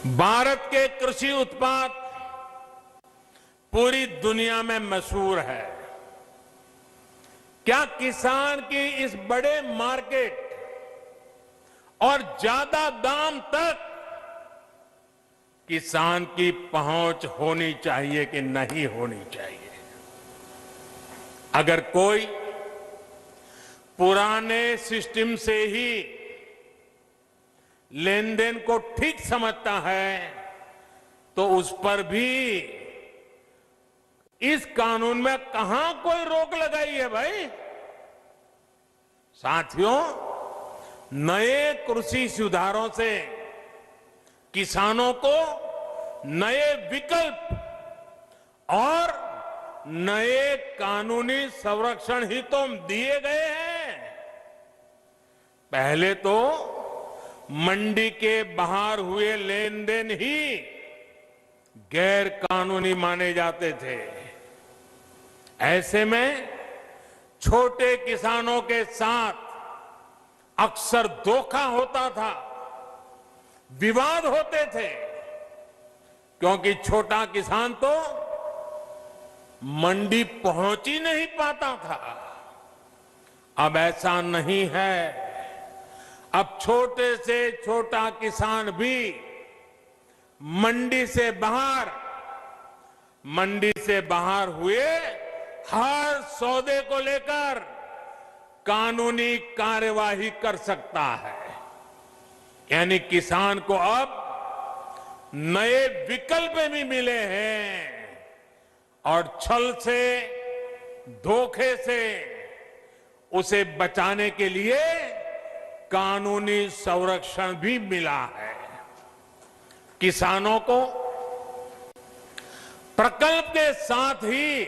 भारत के कृषि उत्पाद पूरी दुनिया में मशहूर है। क्या किसान की इस बड़े मार्केट और ज्यादा दाम तक किसान की पहुंच होनी चाहिए कि नहीं होनी चाहिए? अगर कोई पुराने सिस्टम से ही लेन देन को ठीक समझता है तो उस पर भी इस कानून में कहां कोई रोक लगाई है भाई? साथियों, नए कृषि सुधारों से किसानों को नए विकल्प और नए कानूनी संरक्षण ही तो दिए गए हैं। पहले तो मंडी के बाहर हुए लेन देन ही गैर कानूनी माने जाते थे। ऐसे में छोटे किसानों के साथ अक्सर धोखा होता था, विवाद होते थे, क्योंकि छोटा किसान तो मंडी पहुंच ही नहीं पाता था। अब ऐसा नहीं है। अब छोटे से छोटा किसान भी मंडी से बाहर हुए हर सौदे को लेकर कानूनी कार्यवाही कर सकता है। यानी किसान को अब नए विकल्प भी मिले हैं और छल से, धोखे से उसे बचाने के लिए कानूनी संरक्षण भी मिला है। किसानों को प्रकल्प के साथ ही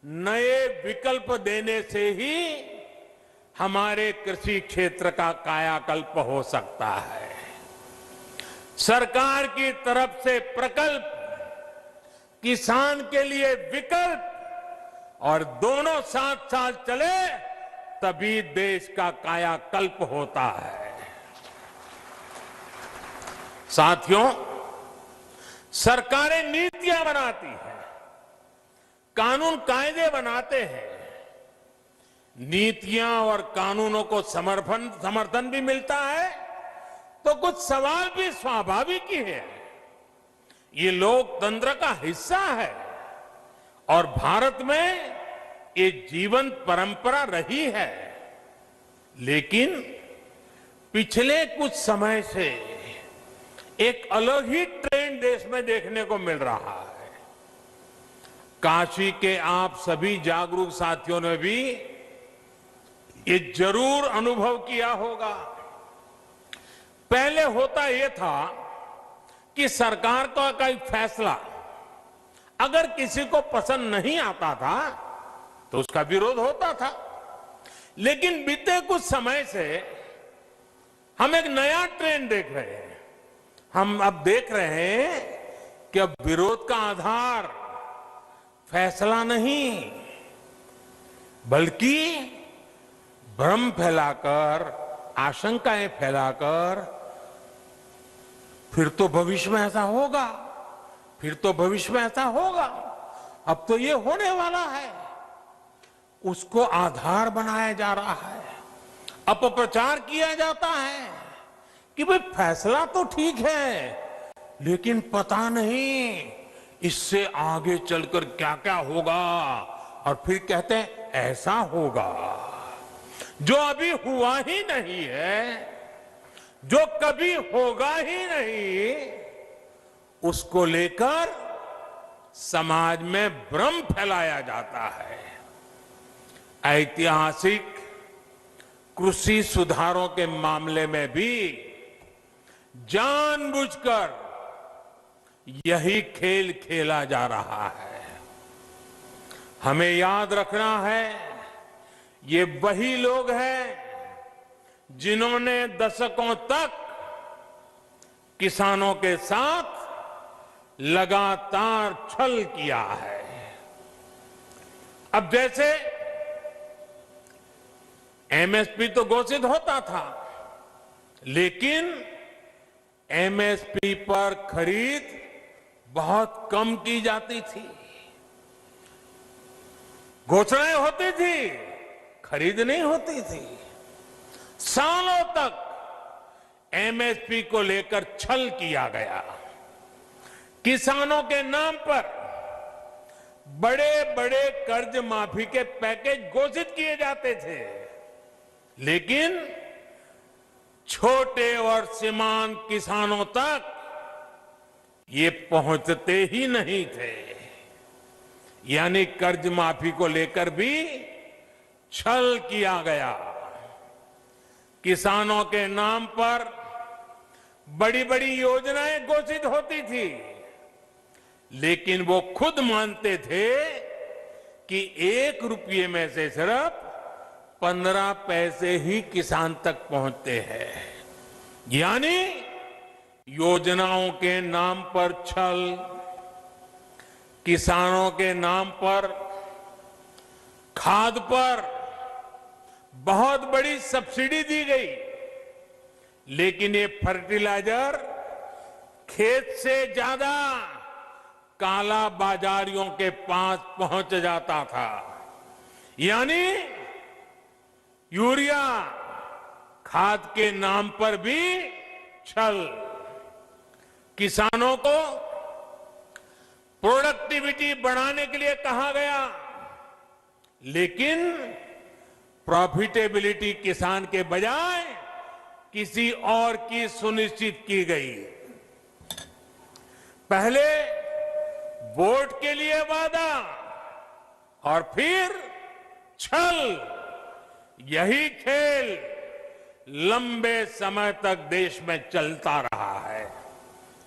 नए विकल्प देने से ही हमारे कृषि क्षेत्र का कायाकल्प हो सकता है। सरकार की तरफ से प्रकल्प, किसान के लिए विकल्प और दोनों साथ साथ चले तभी देश का कायाकल्प होता है। साथियों, सरकारें नीतियां बनाती हैं, कानून कायदे बनाते हैं। नीतियां और कानूनों को समर्थन भी मिलता है तो कुछ सवाल भी स्वाभाविक ही है। ये लोकतंत्र का हिस्सा है और भारत में ये जीवंत परंपरा रही है। लेकिन पिछले कुछ समय से एक अलग ही ट्रेंड देश में देखने को मिल रहा है। काशी के आप सभी जागरूक साथियों ने भी ये जरूर अनुभव किया होगा। पहले होता यह था कि सरकार का कोई फैसला अगर किसी को पसंद नहीं आता था तो उसका विरोध होता था। लेकिन बीते कुछ समय से हम एक नया ट्रेंड देख रहे हैं। हम अब देख रहे हैं कि अब विरोध का आधार फैसला नहीं बल्कि भ्रम फैलाकर, आशंकाएं फैलाकर फिर तो भविष्य में ऐसा होगा, फिर तो भविष्य में ऐसा होगा, अब तो ये होने वाला है, उसको आधार बनाया जा रहा है। अपप्रचार किया जाता है कि भाई फैसला तो ठीक है लेकिन पता नहीं इससे आगे चलकर क्या क्या होगा, और फिर कहते हैं ऐसा होगा जो अभी हुआ ही नहीं है, जो कभी होगा ही नहीं, उसको लेकर समाज में भ्रम फैलाया जाता है। ऐतिहासिक कृषि सुधारों के मामले में भी जानबूझकर यही खेल खेला जा रहा है। हमें याद रखना है, ये वही लोग हैं जिन्होंने दशकों तक किसानों के साथ लगातार छल किया है। अब जैसे एमएसपी तो घोषित होता था, लेकिन एमएसपी पर खरीद बहुत कम की जाती थी। घोषणाएं होती थी, खरीद नहीं होती थी। सालों तक एमएसपी को लेकर छल किया गया। किसानों के नाम पर बड़े बड़े कर्ज माफी के पैकेज घोषित किए जाते थे, लेकिन छोटे और सीमांत किसानों तक ये पहुंचते ही नहीं थे। यानी कर्ज माफी को लेकर भी छल किया गया। किसानों के नाम पर बड़ी बड़ी योजनाएं घोषित होती थी, लेकिन वो खुद मानते थे कि 1 रुपये में से सिर्फ 15 पैसे ही किसान तक पहुंचते हैं। यानी योजनाओं के नाम पर छल, किसानों के नाम पर खाद पर बहुत बड़ी सब्सिडी दी गई, लेकिन ये फर्टिलाइजर खेत से ज्यादा काला बाजारियों के पास पहुंच जाता था। यानी यूरिया खाद के नाम पर भी छल। किसानों को प्रोडक्टिविटी बढ़ाने के लिए कहा गया, लेकिन प्रॉफिटेबिलिटी किसान के बजाय किसी और की सुनिश्चित की गई। पहले वोट के लिए वादा और फिर छल, यही खेल लंबे समय तक देश में चलता रहा है।